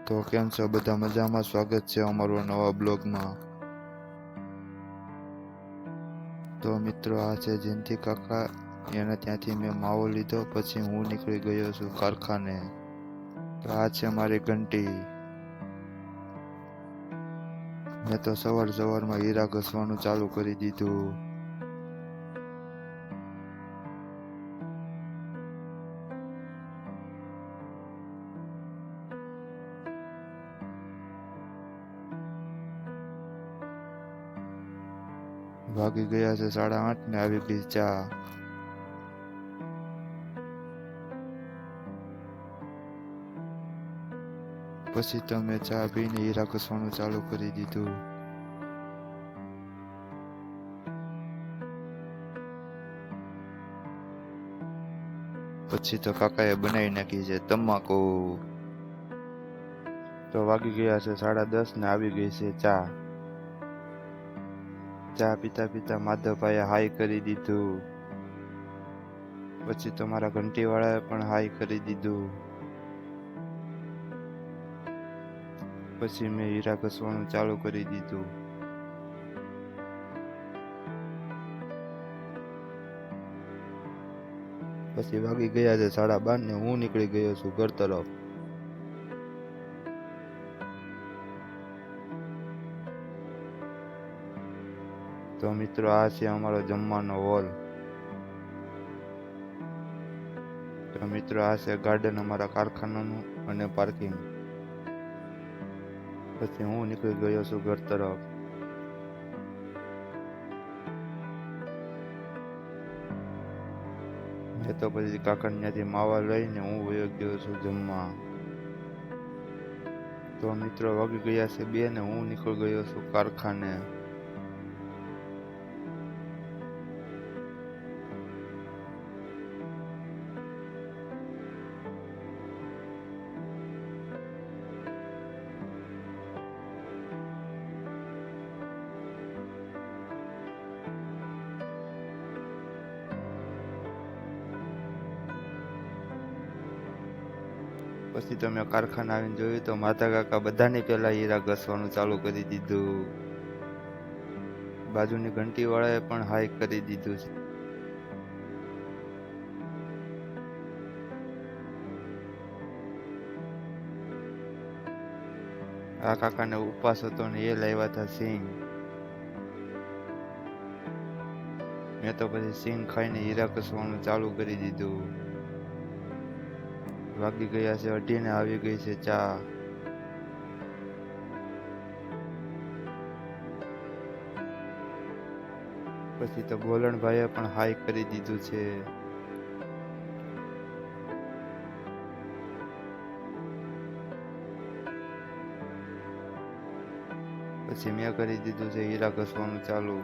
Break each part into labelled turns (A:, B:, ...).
A: તો કેમ છો બધા મજામાં? સ્વાગત છે અમારો નવા બ્લોગમાં. તો મિત્રો, આ છે જયંતિ કાકા. એને ત્યાંથી મેં માવો લીધો, પછી હું નીકળી ગયો છું કારખાને. તો આ છે મારી ઘંટી. મેં તો સવારમાં હીરા ઘસવાનું ચાલુ કરી દીધું. વાગી ગયા છે 8:30 ને આવી ગઈ ચા. પછી તો મેં ચા પીને હીરા ઘસવાનું ચાલુ કરી દીધું. પછી તો કાકાએ બનાવી નાખી છે તમાકુ. તો વાગી ગયા છે 10:30 ને આવી ગઈ છે ચા. ચા પીતા પીતા માધવભાઈએ હાઈ કરી દીધું. પછી તો મારા ઘંટીવાળાએ પણ હાઈ કરી દીધું. પછી મેં હીરા ઘસવાનું ચાલુ કરી દીધું. પછી વાગી ગયા છે 12:30 ને હું નીકળી ગયો છું ઘર તરફ. તો મિત્રો, આ છે અમારો જમવાનો હોલ. તો મિત્રો, આ છે ગાર્ડન અમારા કારખાનાનું અને પાર્કિંગ. પછી હું નીકળી ગયો છું ઘર તરફ. તો પછી કાકા ત્યાંથી માવા લઈને હું વયો ગયો છું જમવા. તો મિત્રો, વાગી ગયા છે 2 ને હું નીકળી ગયો છું કારખાને. પછી તો મેં કારખાને આવીને જોયું તો માતા કાકા બધાની પહેલા હીરા ઘસવાનું ચાલુ કરી દીધું. બાજુની ઘંટી વાળાએ પણ હાઈ કરી દીધું છે. આ કાકાને ઉપવાસ હતો ને એ લાવ્યા હતા સિંગ. મેં તો પછી સિંગ ખાઈને હીરા ઘસવાનું ચાલુ કરી દીધું. વાગી ગયા છે 2:30 ને આવી ગઈ છે ચા. પછી તો ગોલણભાઈએ પણ હાઈ કરી દીધું છે. પછી મેં કરી દીધું છે હીરા ઘસવાનું ચાલુ.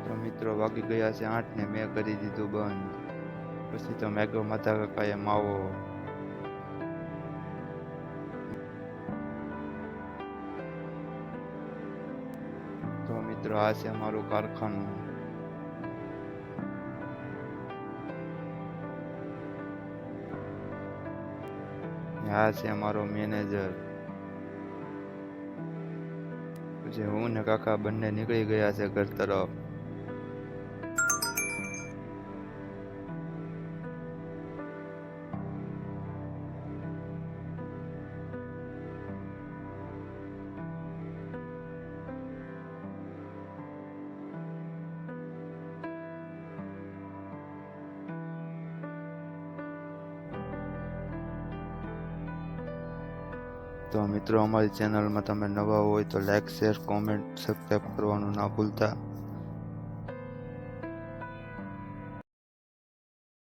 A: તો મિત્રો, વાગી ગયા છે 8 ને મેં કરી દીધું બંધ. પછી તો મેઘો માતા કાકાએ માવો. તો મિત્રો, આ છે અમારું કારખાનું. આ છે અમારો મેનેજર. પછી હું ને કાકા બંને નીકળી ગયા છે ઘર તરફ. તો મિત્રો અમારી ચેનલમાં તમે નવા હોય તો લાઈક શેર કોમેન્ટ સબસ્ક્રાઈબ કરવાનું ના ભૂલતા.